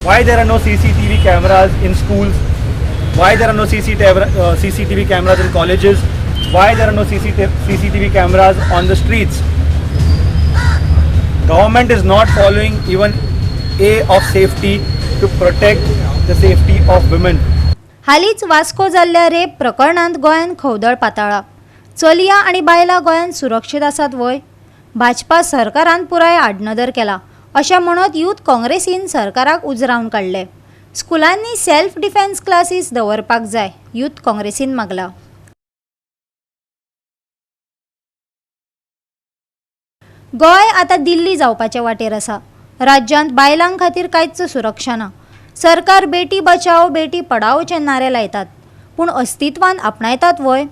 Why there are no CCTV cameras in schools? Why there are no CCTV cameras in colleges? Why there are no CCTV cameras on the streets? Government is not following even A of safety to protect the safety of women. हालीच Vasco जाल्ल्या rape प्रकरणांत गोंयांत खवदळ पाताळा. चलया आनी बायलां गोंयांत सुरक्षीत आसात वय? भाजपा सरकारान पुराय आडनदर केला अशें म्हणत यूथ काँग्रेसीन सरकाराक उजरावन काडले. स्कुलांनी सेल्फ डिफेन्स क्लासीस दवरपाक जाय, यूथ काँग्रेसीन मागला. गोंय आतां दिल्ली जावपाचे वाटेर आसा. राज्यांत बायलां खातीर कांयच सुरक्षा ना. सरकार बेटी बचाव बेटी पढाओचे नारे लायतात, पूण अस्तित्वान आपणायतात वय?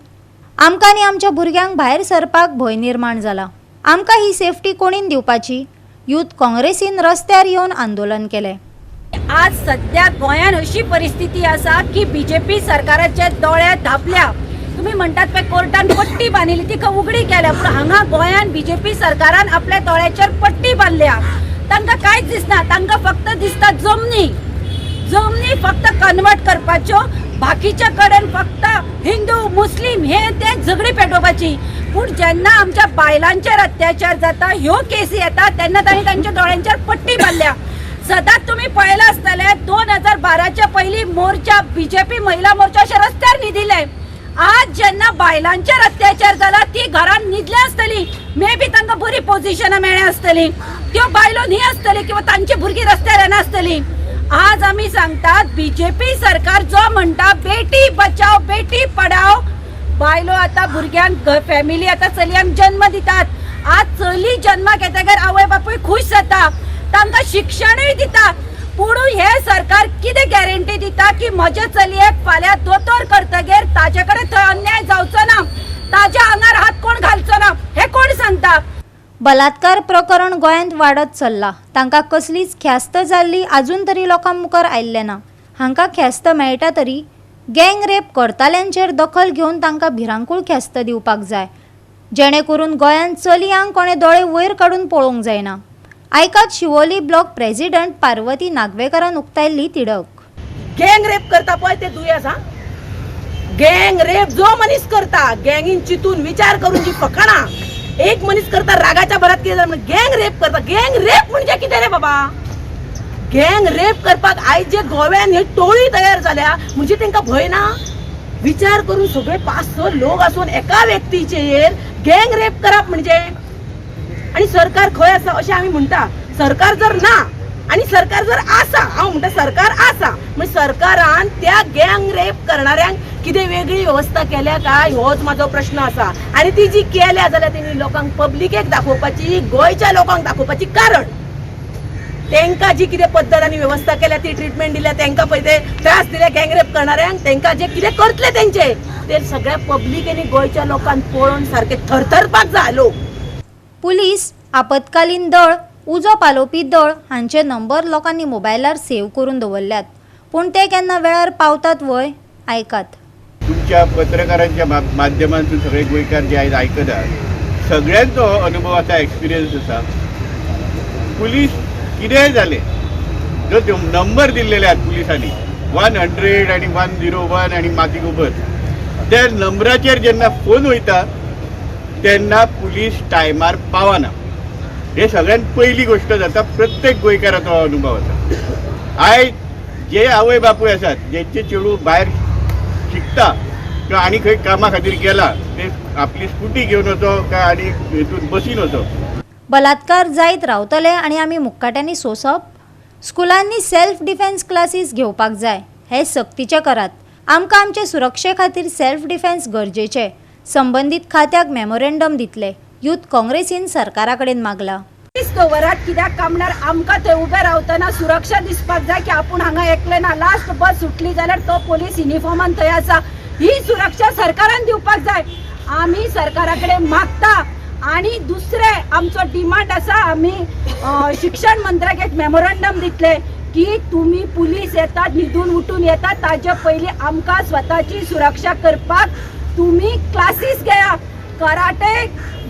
आमकां आनी आमच्या भुरग्यांक भायर सरपाक भंय निर्माण जाला. आमकां ही सेफ्टी कोणीन दिवपाची? यूथ काँग्रेसीन रस्त्यार येवन आंदोलन केलें. आज सध्या गोंयान अशी परिस्थिती आसा की बीजेपी सरकाराचे दोळे धापल्या. तुम्ही म्हणतात पळय कोर्टान पट्टी बांदिल्ली ती उगडी केल्या, पूण हांगा गोंयान बीजेपी सरकारान आपल्या दोळ्याचेर पट्टी बांदल्या. तांकां कांयच दिसना, तांकां फक्त दिसता जमनी फक्त कन्वर्ट करपाच्यो. बाकीच्या कडेन फक्त हिंदू मुस्लिम हे ते झगडी पेटोवपाची. पूण जेन्ना आमच्या बायलांचेर अत्याचार जाता, ह्यो केसी येता, तेन्ना तांणी तांच्या दोळ्यांचेर पट्टी बांदल्या. सदांच तुम्ही पळयलां आसतलें 2012च्या पयलीं मोर्चा बीजेपी महिला मोर्चा अशे रस्त्यार न्हिदिल्ले. आज जेन्ना बायलांचेर अत्याचार जाला ती घरान न्हिदली आसतली, मे बी तांकां बरी पोझिशनां मेळ्ळी आसतली, त्यो बायलो न्ही आसतली किंवा तांची भुरगीं रस्त्यार येना आसतली. आज आमी सांगतात बीजेपी सरकार जो म्हणटा बेटी बचाव बेटी पढाओ, बायलो आतां भुरग्यांक फॅमिली आतां चलयांक जन्म दितात. आज चली जन्माक येतकीर आवय बापूय खुश जाता, तांकां शिक्षणूय दिता. पूण हे सरकार कितें गॅरंटी दिता की म्हजे चलयेक फाल्यां दोतोर करतकीर ताजे कडेन थंय अन्याय जावचो ना, ताज्या आंगार हात कोण घालचो ना, हे कोण सांगता? बलात्कार प्रकरण गोंयांत वाडत चल्ला. तांकां कसलीच ख्यास्त जाल्ली आजून तरी लोकां मुखार आयिल्लें ना. हांकां ख्यास्त मेळटा तरी गँग रेप करताल्यांचेर दखल घेवन तांकां भिरांकूळ ख्यास्त दिवपाक जाय, जेणे करून गोंयांत चलयांक कोणें दोळे वयर काडून पळोवंक जायना. आयकात शिवोली ब्लॉक प्रेसिडेंट पार्वती नागवेकरान उक्तायल्ली तिडक. गँग रेप करता पळय ते दुयेंस. गँग रेप जो मनीस करता गँगीन चितून विचार करून जी फकाणां एक मनीस करता रागाच्या भरात कितें जाता गँग रेप करता. गँग रेप म्हणजे कितें रे बाबा? गँग रेप करपाक आयज जे गोव्यान हे टोळी तयार जाल्या म्हणजे तांकां भंय ना? विचार करून सगळे 5-6 लोक आसून एका व्यक्तीचेर गँग रेप करप म्हणजे. आणि सरकार खंय आसा अशें आमी म्हणटा. सरकार जर ना आणि सरकार जर आसा, हांव म्हणटा सरकार आसा, म्हणजे सरकारान त्या गँग रेप करणाऱ्यांक कितें वेगळी व्यवस्था केल्या काय होच म्हाजो प्रश्न आसा. आणि ती जी केल्या जाल्यार तेणी लोकांक पब्लिकेक दाखोवपाची, गोंयच्या लोकांक दाखोवपाची. कारण तांकां जी कितें पद्दत आनी व्यवस्था केल्या, ती ट्रिटमेंट दिल्या, तांकां पळय ते त्रास दिले गँग रेप करणाऱ्यांक, तांकां जे कितें करतले तेंचे ते सगळ्या पब्लिकेनी गोंयच्या लोकांक पळोवन सारखे थरथरपाक जाय लोक. पुलीस, आपतकालीन दळ, उजो पालोवपी दळ हांचे नंबर लोकांनी मोबायलार सेव्ह करून दवरल्यात, पूण ते केन्ना वेळार पावतात वय? आयकात. तुमच्या पत्रकारांच्या माध्यमांतून सगळे गोंयकार जे आयज आयकतात सगळ्यांचो अनुभव आसा, एक्सपिरियन्स आसा. पुलीस कितेंय जालें, जो नंबर दिल्लेले आहात पुलिसांनी 100 आणि 101 आणि माती गोबर, त्या नंबराचेर जेन्ना फोन वयता तेन्ना पुलीस टायमार पावना. हे सगळ्यात पहिली गोष्ट जाता. प्रत्येक गोंयकाराचो अनुभव आसा. आयज जे आवय बापूय आसात, जेंचे चेडूं भायर शिकता किंवा आनी खंय कामा खातीर गेला, ते आपली स्कूटी घेवन वचो काय आनी हितून बसीन वचो. बलात्कार जायत रावतले आनी आमी मुक्काट्यांनी सोंसप? स्कुलांनी सेल्फ डिफेन्स क्लासीस घेवपाक जाय, हे सक्तीचे करात. आमकां आमचे सुरक्षे खातीर सेल्फ डिफेन्स गरजेचे. संबंधीत खात्याक मेमोरेंडम दितले, यूथ काँग्रेसीन सरकारा कडेन मागला. वरात कित्याक काय म्हणल्यार आमकां थंय उबे रावतना सुरक्षा दिसपाक जाय की आपूण हांगा एकले ना. लास्ट बस सुटली जाल्यार तो पोलीस युनिफॉर्मान थंय आसा. ही सुरक्षा सरकारान दिवपाक जाय. आमी सरकारा कडेन मागता. आणि दुसरे आमचो डिमांड आसा, आमी शिक्षण मंत्र्याक एक मेमोरेंडम दितले की तुम्ही पुलीस येतात, न्हिदून उठून येतात, ताजे पयलीं आमकां स्वताची सुरक्षा करपाक तुम्ही क्लासीस घेया. कराटे,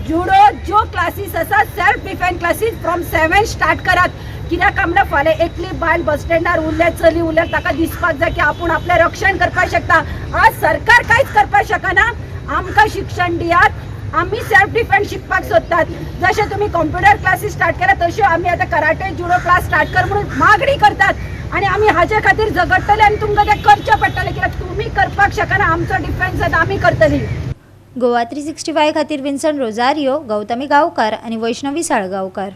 जुडो, जो क्लासेस आसा self defence classes from 7 start करात. कित्याक काय म्हणल्यार फाल्यां एकली बायल बस स्टँडार उरल्या चली उरल्यार ताका दिसपाक जाय की आपूण आपलें रक्षण करपाक शकता. आज सरकार कांयच करपाक शकना. आमकां शिक्षण दियात. आमी सेल्फ डिफेन्स शिकपाक सोदतात. जशें तुमी कॉम्प्युटर क्लासीस स्टार्ट केला तश्यो आमी आतां कराटे जुडो क्लास स्टार्ट कर म्हणून मागणी करतात. आनी आमी हाजे खातीर झगडटले आनी तुमकां तें करचें पडटलें कित्याक तुमी करपाक शकना. आमचो डिफेन्स आतां आमी करतली. गोवा 365 खातीर विन्संट रोजारियो, गौतमी गांवकार आनी वैष्णवी साळगांवकार.